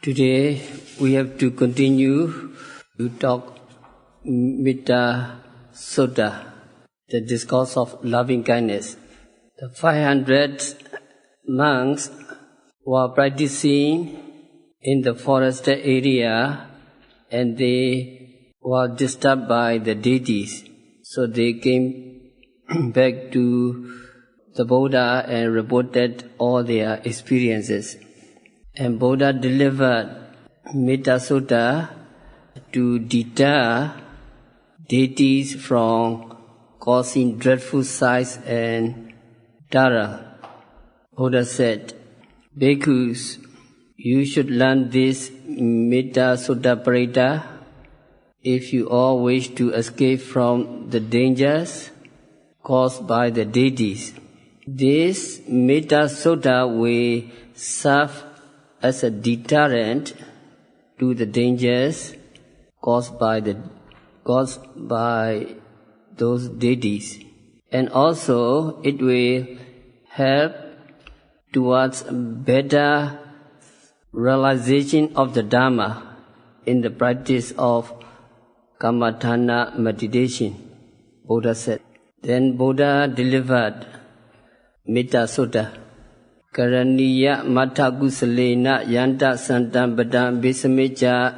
Today we have to continue to talk Metta Sutta, the discourse of loving kindness. The 500 monks were practicing in the forested area and they were disturbed by the deities. So they came back to the Buddha and reported all their experiences. And Buddha delivered Metta Sutta to deter deities from causing dreadful sights and terror. Buddha said, Bhikkhus, you should learn this Metta Sutta Parita if you all wish to escape from the dangers caused by the deities. This Metta Sutta will serve as a deterrent to the dangers caused by those deities, and also it will help towards better realization of the Dhamma in the practice of Kammatthana meditation, Buddha said. Then Buddha delivered Metta Sutta. Karaniya Mattha Kusalena Yanta Santam Badam Bisameja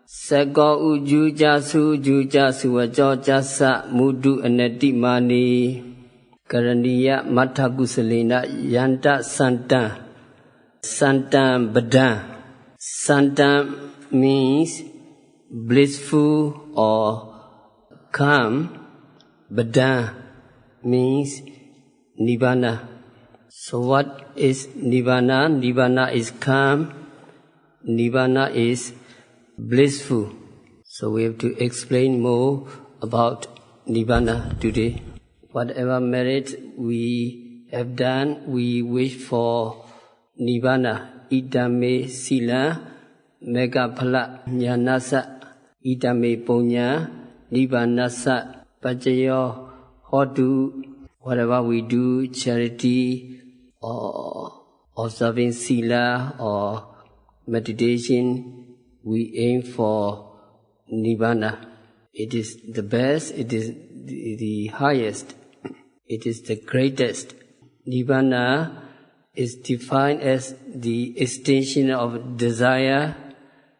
Sako Ujuja Sujuja Suwajo Jasa Mudu Anati Mani Karaniya Mattha Kusalena Yanta Santam Badam. Santam means blissful or calm. Badam means Nibbana. So what is Nibbana? Nibbana is calm. Nibbana is blissful. So we have to explain more about Nibbana today. Whatever merit we have done, we wish for Nibbana. Idame sila megaphala jnanasa idame punya nibbanasa pacayo hodu. Whatever we do, charity or observing sila or meditation, we aim for Nibbana. It is the best, it is the highest, it is the greatest. Nibbana is defined as the extinction of desire,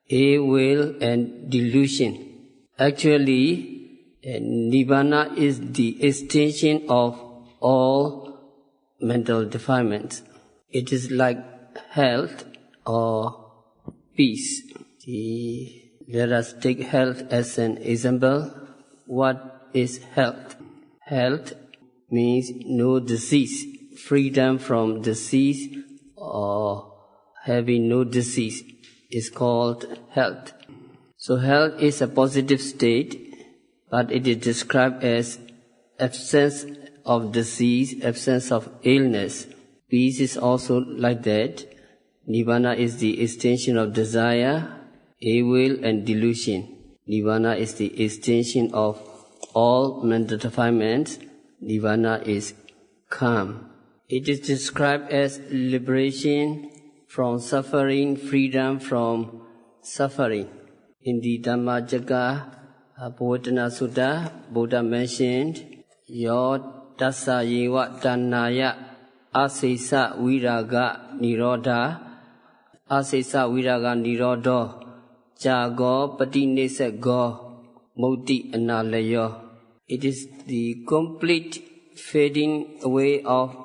ill will and delusion. Actually, Nibbana is the extinction of all mental defilements. It is like health or peace. Let us take health as an example. What is health? Health means no disease, freedom from disease or having no disease is called health. So health is a positive state, but it is described as absence of disease, absence of illness. Peace is also like that. Nibbana is the extension of desire, ill will and delusion. Nibbana is the extension of all mental defilements. Nibbana is calm. It is described as liberation from suffering, freedom from suffering. In the Dhammacakka Pavattana Sutta, Buddha mentioned, Yo Tassa Yewa Tannaya Asesa Viraga Nirodha Asesa Viraga Nirodho Jago Patinesego Mukti Analayo. It is the complete fading away of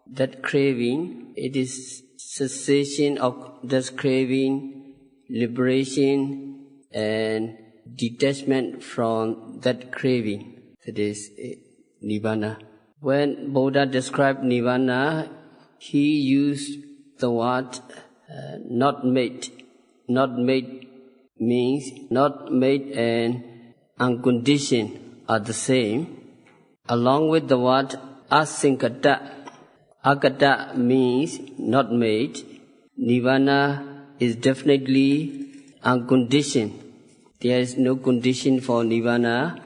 that craving. It is cessation of that craving, liberation and detachment from that craving. That is Nibbana. When Buddha described Nibbana, he used the word not made. Not made means not made and unconditioned are the same. Along with the word asinkata. Akata means not made. Nibbana is definitely unconditioned. There is no condition for Nibbana.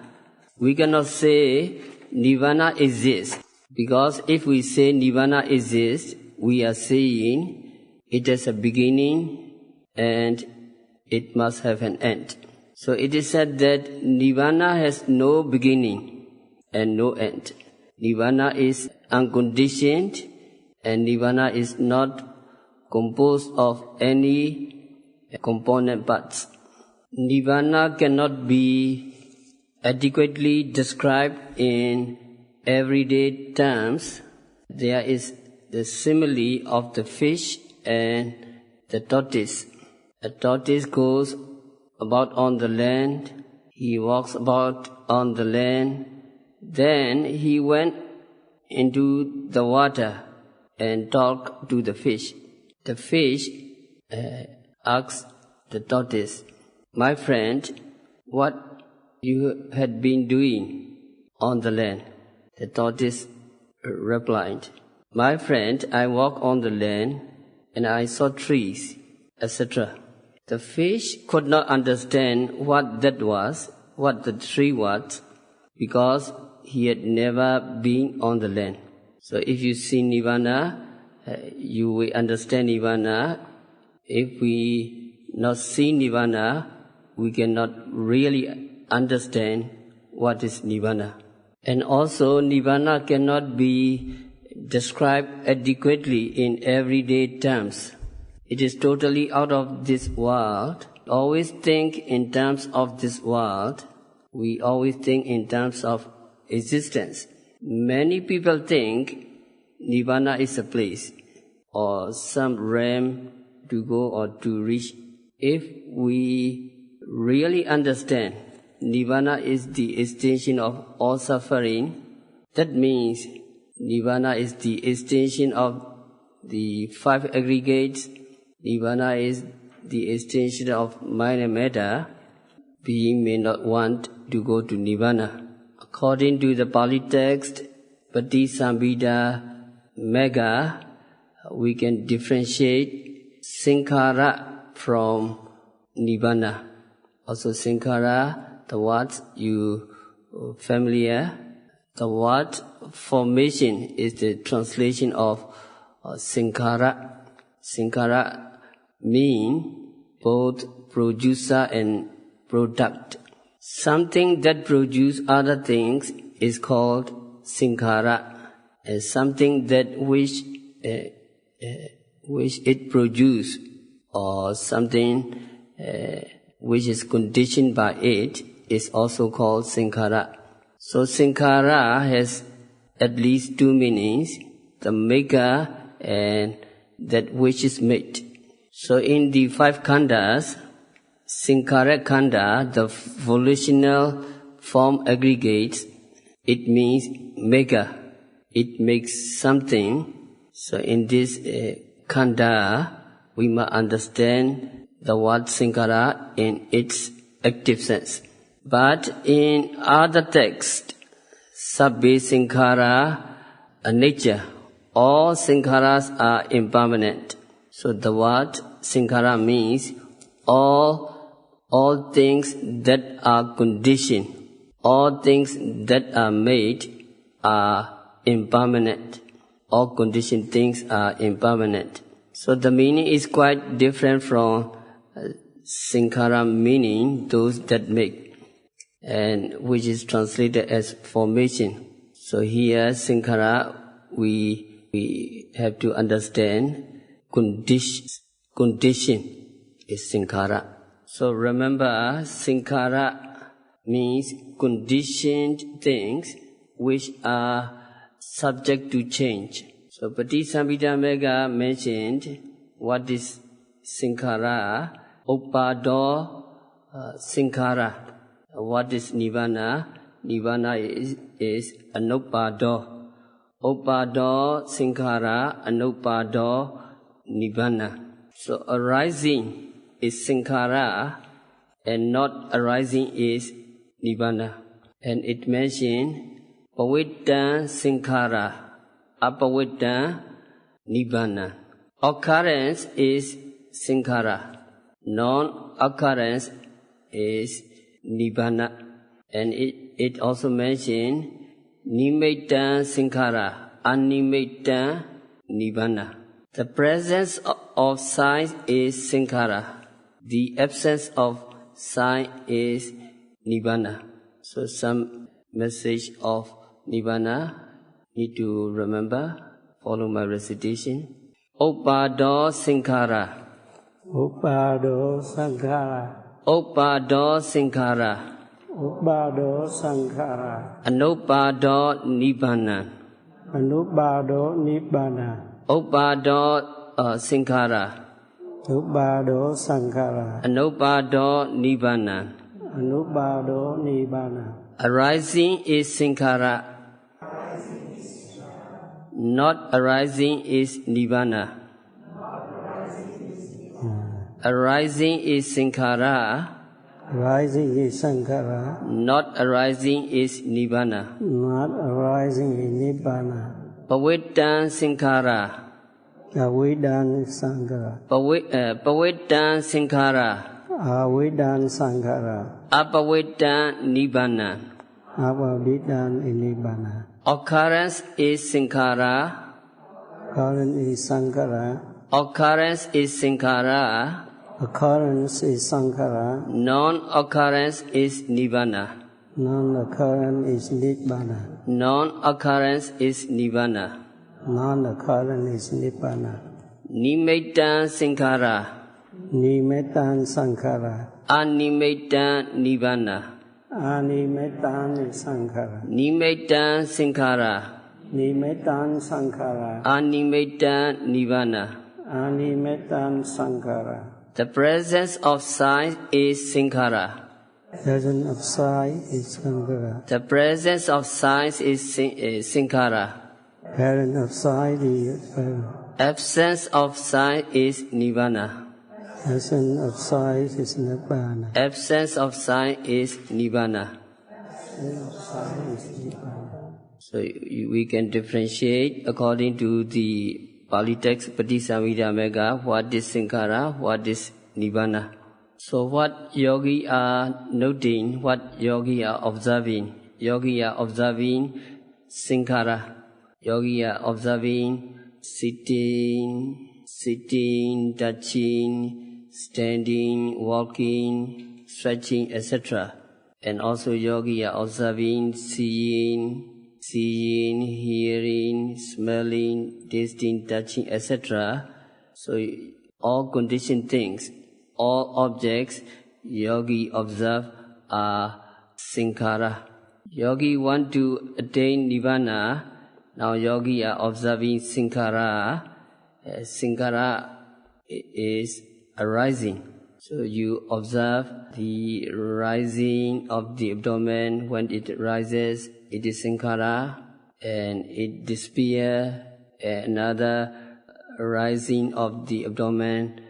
We cannot say Nibbana exists, because if we say Nibbana exists, we are saying it has a beginning and it must have an end. So it is said that Nibbana has no beginning and no end. Nibbana is unconditioned, and Nibbana is not composed of any component parts. Nibbana cannot be adequately described in everyday terms. There is the simile of the fish and the tortoise. A tortoise goes about on the land, he walks about on the land, then he went into the water and talked to the fish. The fish asked the tortoise, "My friend, what you had been doing on the land?" The tortoise replied, "My friend, I walked on the land and I saw trees, etc." The fish could not understand what that was, what the tree was, because he had never been on the land. So if you see Nibbana, you will understand Nibbana. If we not see Nibbana, we cannot really understand what is Nibbana. And also Nibbana cannot be described adequately in everyday terms. It is totally out of this world. Always think in terms of this world. We always think in terms of existence. Many people think Nibbana is a place or some realm to go or to reach. If we really understand Nibbana is the extinction of all suffering, that means Nibbana is the extinction of the five aggregates. Nibbana is the extinction of mind and matter. Being may not want to go to Nibbana. According to the Pali text, Patisambhida Megha, we can differentiate Sankhara from Nibbana. Also Sankhara, the word you familiar. The word formation is the translation of Sankhara. Sankhara mean both producer and product. Something that produces other things is called sankhara, and something that which it produces, or something which is conditioned by it, is also called sankhara. So sankhara has at least two meanings: the maker and that which is made. So in the five khandhas, sankhara khandha, the volitional form aggregates, it means maker. It makes something. So in this khandha, we must understand the word sankhara in its active sense. But in other texts, sabbe sankhara anicca, all sankharas are impermanent. So the word sankhara means all things that are conditioned, all things that are made are impermanent. All conditioned things are impermanent. So the meaning is quite different from sankhara meaning, those that make, and which is translated as formation. So here sankhara, we have to understand condition is sankhara. So remember, sankhara means conditioned things which are subject to change. So Patisambhida Megha mentioned what is sankhara, uppado sankhara. What is Nibbana? Nibbana is anuppado. Uppado sankhara, anuppado Nibbana. So arising is sankhara and not arising is Nibbana. And it mentioned pavitta sankhara, apavitta Nibbana. Occurrence is sankhara. Non-occurrence is Nibbana. And it also mentioned nimitta sankhara, animitta Nibbana. The presence of signs is sankhara. the absence of sign is Nibbana. So some message of Nibbana need to remember. Follow my recitation. Uppado Sankhara. Uppado Sankhara. Uppado Sankhara. Uppado Sankhara. Anuppado Nibbana. Anuppado Nibbana. Uppado Sankhara. Uppado Sankhara. Anuppado Nibbana. Anuppado Nibbana. Arising is Sankhara. Not arising is Nibbana. Arising is Sankhara. Arising is Sankhara. Not arising is Nibbana. Not arising is Nibbana. Pavittan Sankhara. Avidan Sankhara. Pavittan Sankhara. Avidan Sankhara. Apavittan Nibbana. Avidan Nibbana. Occurrence is Sankhara. Occurrence is Sankhara. Occurrence is Sankhara. Occurrence is Sankhara. Non-occurrence is Nibbana. Non-occurrence is Nibbana. Non-occurrence is Nibbana. Non-occurrence is Nibbana. Nimittan Sankhara. Nimittan Sankhara. Animittan Nibbana. Animittan Sankhara. Nimittan Sankhara. Nimittan Sankhara. Animittan Nibbana. Animittan Sankhara. The presence of sight is Sankhara. Presence of sight is Sankhara. The presence of sight is Sankhara. Presence of sight is Absence of sight is Nibbana. Presence of sight is Nibbana. Absence of sight is Nibbana. So we can differentiate according to the Pali text Patisamhita Megha, what is Sankhara, what is Nibbana. So what yogi are noting, what yogi are observing? Yogi are observing Sankhara. Yogi are observing sitting, touching, standing, walking, stretching, etc. And also yogi are observing seeing, hearing, smelling, tasting, touching, etc. So all conditioned things, all objects yogi observe are Sankhara. Yogi want to attain Nibbana. Now yogi are observing Sankhara. Sankhara is arising. So you observe the rising of the abdomen. When it rises, it is Sankhara, and it disappears. Another rising of the abdomen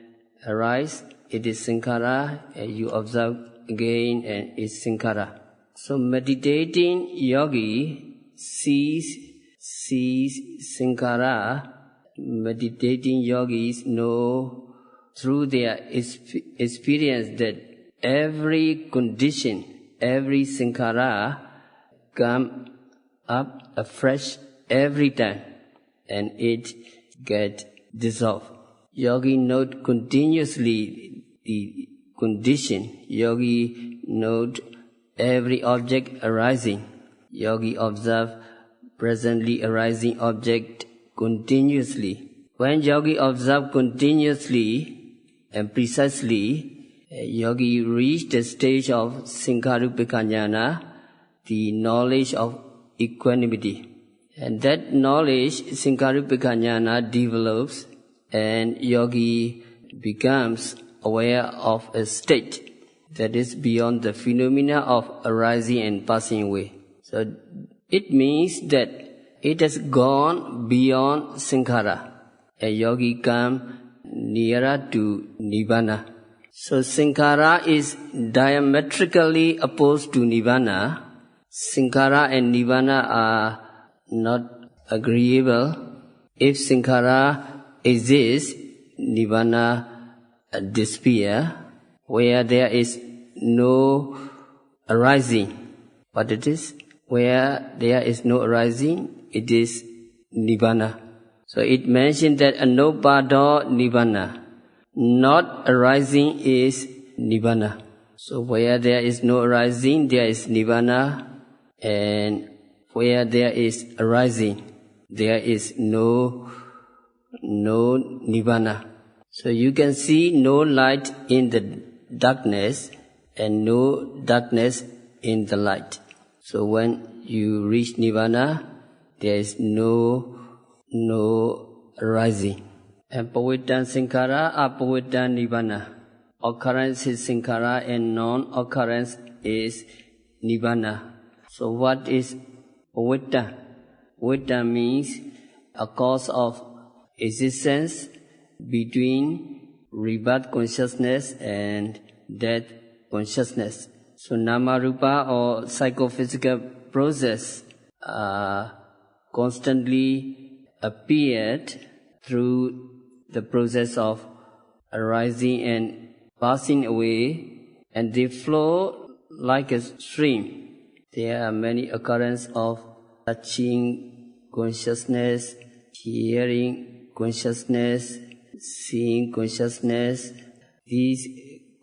arise. It is Sankhara, and you observe again, and it's Sankhara. So meditating yogi sees Sankhara. Meditating yogis know through their experience that every condition, every Sankhara come up afresh every time, and it get dissolved. Yogi note continuously the condition. Yogi note every object arising. Yogi observe presently arising object continuously. When yogi observe continuously and precisely, yogi reach the stage of Sankharupeka Jnana, the knowledge of equanimity. And that knowledge, Sankharupeka Jnana, develops, and yogi becomes aware of a state that is beyond the phenomena of arising and passing away. So it means that it has gone beyond Sankhara. A yogi comes nearer to Nibbana. So Sankhara is diametrically opposed to Nibbana. Sankhara and Nibbana are not agreeable. If Sankhara exists, Nibbana disappears. Where there is no arising, what it is? Where there is no arising, it is Nibbana. So it mentioned that Anuppado Nibbana. not arising is Nibbana. So where there is no arising, there is Nibbana, and where there is arising, there is no Nibbana. So you can see no light in the darkness and no darkness in the light. So when you reach Nibbana, there is no arising. And Pavittan Sankhara, Apavittan Nibbana. Occurrence is Sankhara and non-occurrence is Nibbana. So what is Pavittan? Pavittan means a cause of existence between rebirth consciousness and death consciousness. So nama rupa or psychophysical process constantly appeared through the process of arising and passing away, and they flow like a stream. There are many occurrences of touching consciousness, hearing consciousness, seeing consciousness. These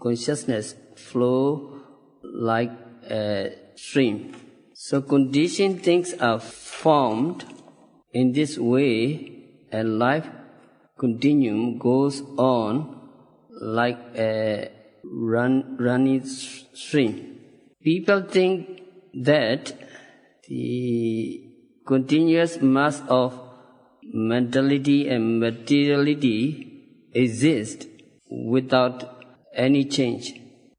consciousness flow like a stream. So conditioned things are formed in this way, and life continuum goes on like a running stream. People think that the continuous mass of mentality and materiality exist without any change.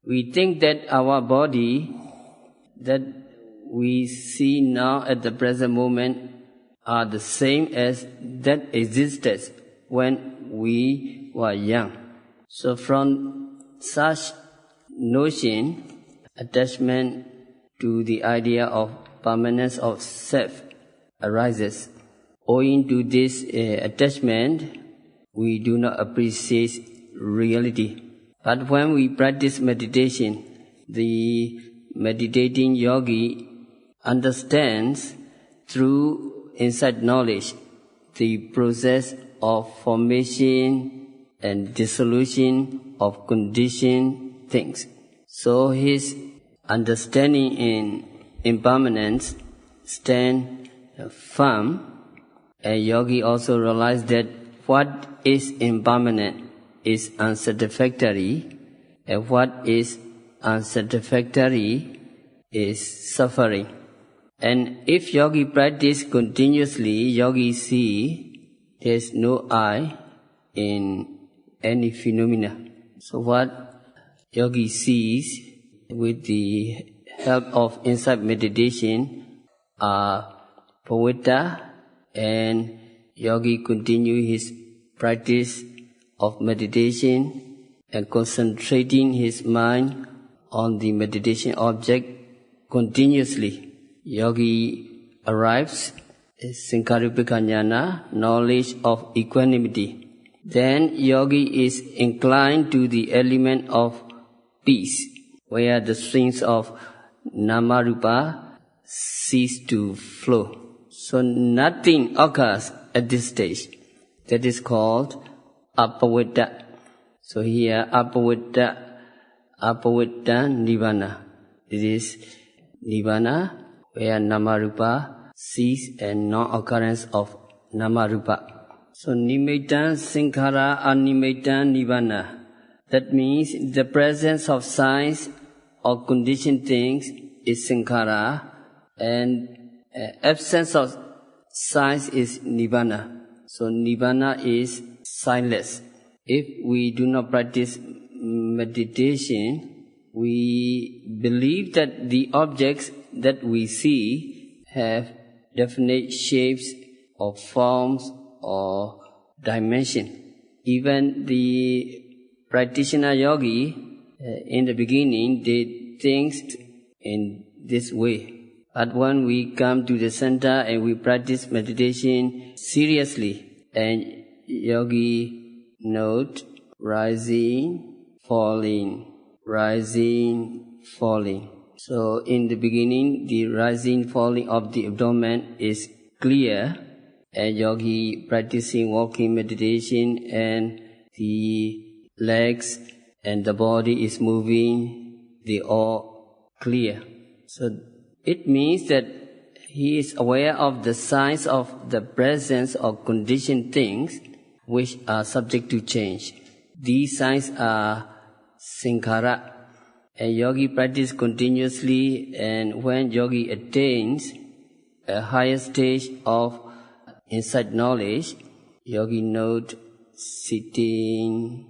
We think that our body that we see now at the present moment are the same as that existed when we were young. So from such notion, attachment to the idea of permanence of self arises. Owing to this attachment, we do not appreciate reality. But when we practice meditation, the meditating yogi understands through insight knowledge the process of formation and dissolution of conditioned things. So his understanding in impermanence stands firm, and yogi also realizes that what is impermanent is unsatisfactory, and what is unsatisfactory is suffering. And if yogi practice continuously, yogi see there is no I in any phenomena. So what yogi sees with the help of insight meditation are pavitta, and yogi continue his practice of meditation and concentrating his mind on the meditation object continuously. Yogi arrives at Sankarupika Jnana, knowledge of equanimity. Then yogi is inclined to the element of peace, where the streams of nama-rupa cease to flow. So nothing occurs at this stage. That is called apavitta. So here apavitta nibbana. It is nibbana where nama-rupa cease and non-occurrence of nama-rupa. So nimittan sankhara animittan nibbana. That means the presence of signs or conditioned things is sankhara, and absence of signs is nibbana. So nibbana is sightless. If we do not practice meditation, we believe that the objects that we see have definite shapes or forms or dimension. Even the practitioner yogi, in the beginning, they think in this way. But when we come to the center and we practice meditation seriously, and yogi note rising, falling, rising, falling. So in the beginning, the rising, falling of the abdomen is clear, and yogi practicing walking meditation, and the legs and the body is moving, they all clear. So it means that he is aware of the signs of the presence of conditioned things which are subject to change. These signs are sankhara. A yogi practices continuously, and when yogi attains a higher stage of insight knowledge, yogi note sitting,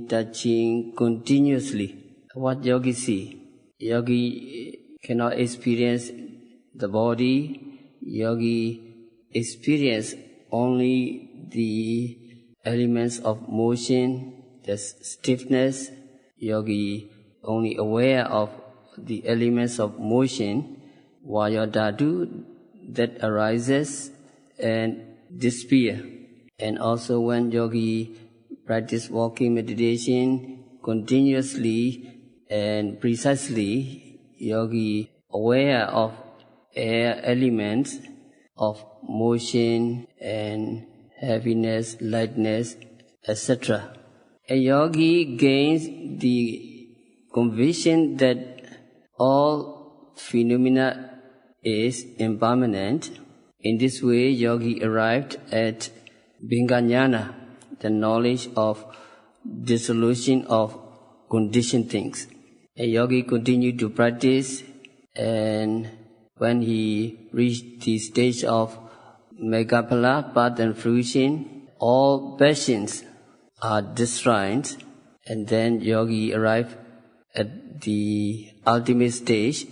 touching continuously. What yogi see? Yogi cannot experience the body. Yogi experience only the elements of motion, the stiffness. Yogi only aware of the elements of motion, vaya dhatu, that arises and disappear. And also when yogi practice walking meditation continuously and precisely, yogi aware of air elements of motion and heaviness, lightness, etc. A yogi gains the conviction that all phenomena is impermanent. In this way, yogi arrived at Bhinganyana, the knowledge of dissolution of conditioned things. A yogi continued to practice, and when he reached the stage of Megaphala, path and fruition, all passions are destroyed, and then yogi arrived at the ultimate stage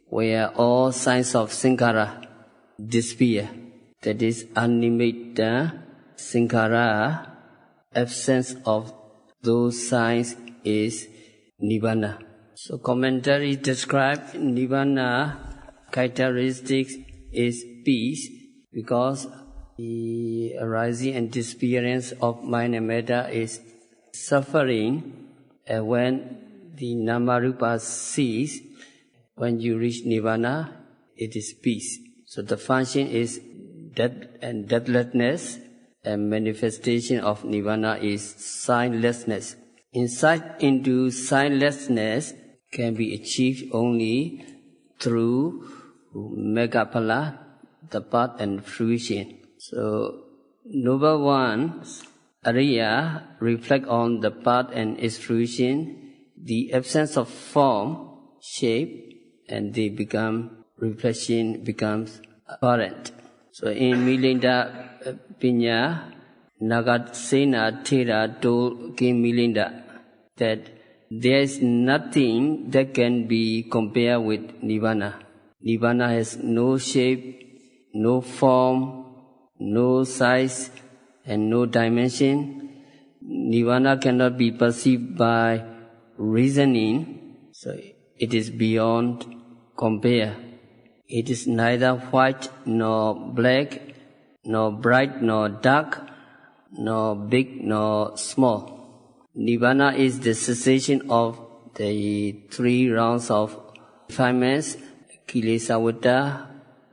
where all signs of sankhara disappear. That is animitta sankhara. Absence of those signs is Nibbana. So commentary describes Nibbana characteristics is peace, because the arising and disappearance of mind and matter is suffering, and when the nama-rupa cease, when you reach Nibbana, it is peace. So the function is death and deathlessness, and manifestation of Nibbana is signlessness. Insight into signlessness can be achieved only through Megaphala, the path and fruition. So, Noble Ones, Ariya, reflect on the path and its fruition, the absence of form, shape, and they become, reflection becomes apparent. So in Milinda Pinya, Nagasena Thera told King Milinda that there is nothing that can be compared with Nibbana. Nibbana has no shape, no form, no size, and no dimension. Nibbana cannot be perceived by reasoning, so it is beyond compare. It is neither white nor black, nor bright nor dark, nor big nor small. Nibbana is the cessation of the three rounds of defilements, Kilesavita,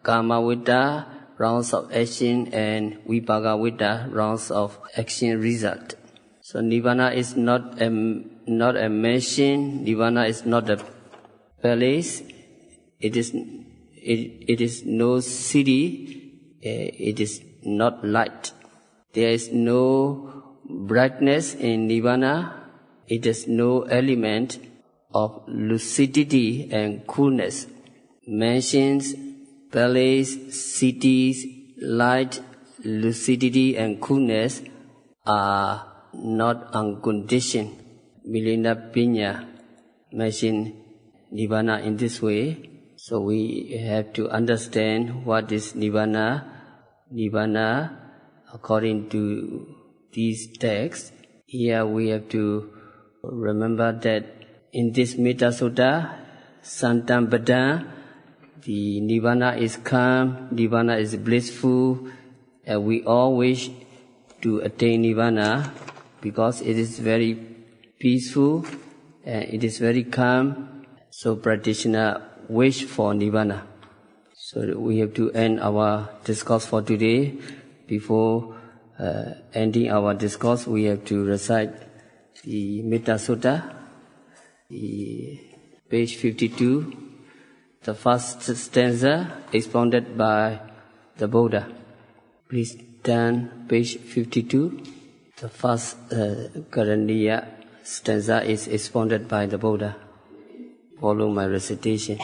Kamavita, rounds of action, and Vipagavita, rounds of action result. So Nibbana is not a machine. Nibbana is not a palace. It is no city. It is not light. There is no brightness in Nibbana. It has no element of lucidity and coolness. Mansions, palace, cities, light, lucidity and coolness are not unconditioned. Milinda Pinya mentioned Nibbana in this way. So we have to understand what is Nibbana. Nibbana, according to these texts, here we have to remember that in this Metta Sutta, Santam Bada, the Nibbana is calm, Nibbana is blissful, and we all wish to attain Nibbana because it is very peaceful and it is very calm. So practitioner wish for Nibbana. So we have to end our discourse for today. before ending our discourse, we have to recite the Metta Sutta, page 52, the first stanza expounded by the Buddha. Please turn page 52. The first Karaniya stanza is expounded by the Buddha. Follow my recitation.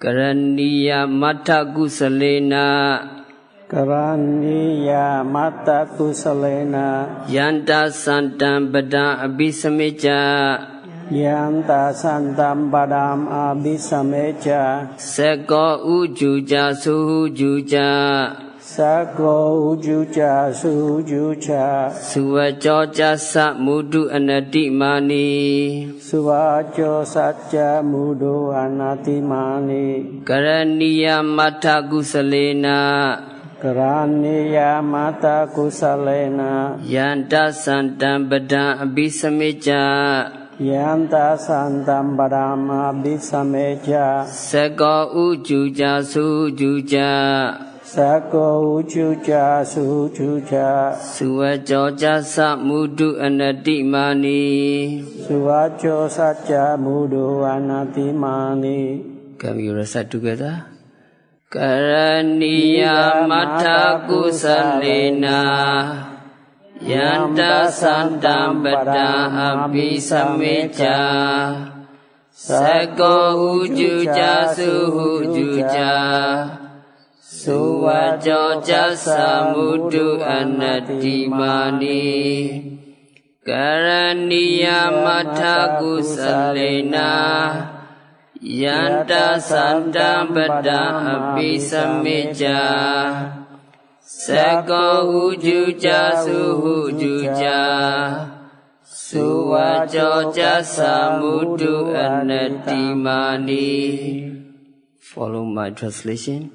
Karaniya Matta Kusalena Karaniya Matta Kusalena Yanta Santam Badam Abhisameja Yanta Santam Badam Abhisameja Seko Ujuja Suhujuja Sako Ujuja Sujuja Suvajo Jasa Mudu Anatimani Suvajo Satya Mudu Anatimani Karaniya Matta Kusalena Karaniya Matta Kusalena Yanta Santam Badam Abhisameja Yanta Santam Badam Abhisameja Seko Ujuja Sujuja Sako Ujuja Sujuja Suvajo Jasa Mudu Anatimani Suvajo Satya Mudu Anatimani. Can we recite together? Karaniya Matta Kusalena Yanta Santam Badam Abhisameja Seko Ujuja Sujuja Suvajo Jasa Mudu Anatimani Karaniya Matta Kusalena Yanta Santam Badam Abhisameja Seko Ujuja Sujuja Suvajo Jasa Mudu Anatimani. Follow my translation.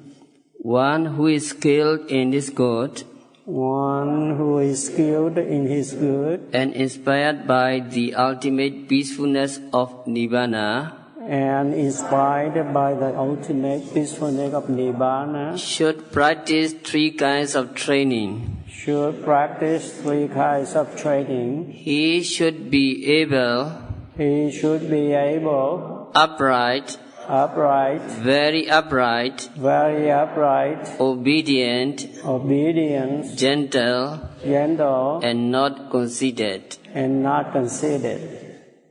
One who is skilled in this good, One who is skilled in his good and inspired by the ultimate peacefulness of Nibbana, and inspired by the ultimate peacefulness of Nibbana should practice three kinds of training. should practice three kinds of training. He should be able, He should be able, upright, upright, very upright, very upright, obedient, obedient, gentle, gentle, and not conceited. and not conceited.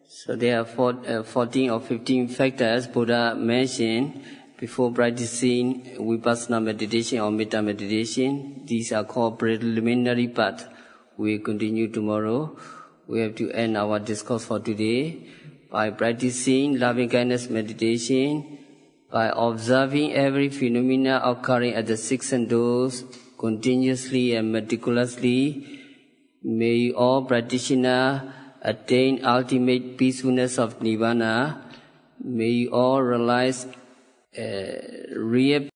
So there are 14 or 15 factors Buddha mentioned before practicing Vipassana meditation or Metta meditation. These are called preliminary part. We continue tomorrow. We have to end our discourse for today by practicing loving-kindness meditation, by observing every phenomena occurring at the six senses continuously and meticulously. May all practitioners attain ultimate peacefulness of Nibbana. May you all realize real